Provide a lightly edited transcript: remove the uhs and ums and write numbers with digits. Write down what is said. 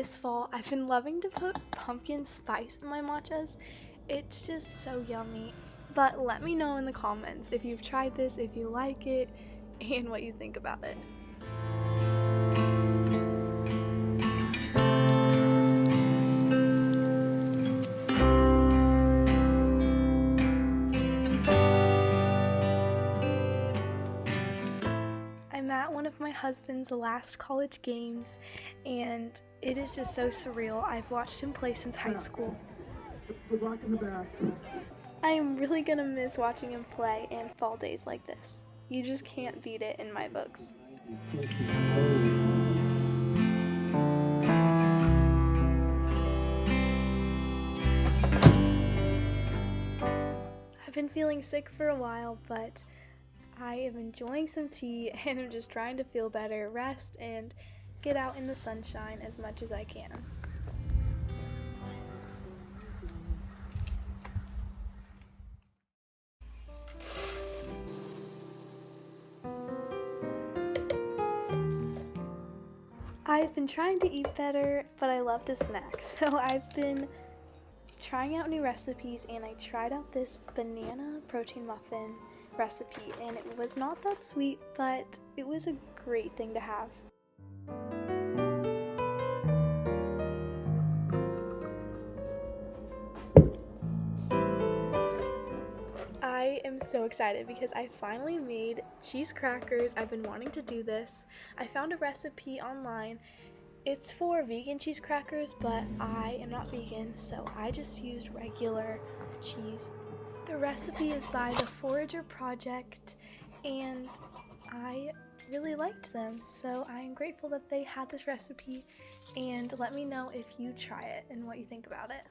this fall, I've been loving to put pumpkin spice in my matchas. It's just so yummy. But let me know in the comments if you've tried this, if you like it, and what you think about it. I'm at one of my husband's last college games, and it is just so surreal. I've watched him play since high school. I am really gonna miss watching him play and fall days like this. You just can't beat it in my books. I've been feeling sick for a while, but I am enjoying some tea and I'm just trying to feel better, rest, and get out in the sunshine as much as I can. I've been trying to eat better, but I love to snack, so I've been trying out new recipes, and I tried out this banana protein muffin recipe, and it was not that sweet, but it was a great thing to have. I am so excited because I finally made cheese crackers. I've been wanting to do this. I found a recipe online. It's for vegan cheese crackers, but I am not vegan, so I just used regular cheese. The recipe is by the Forager Project, and I really liked them, so I'm grateful that they had this recipe, and let me know if you try it and what you think about it.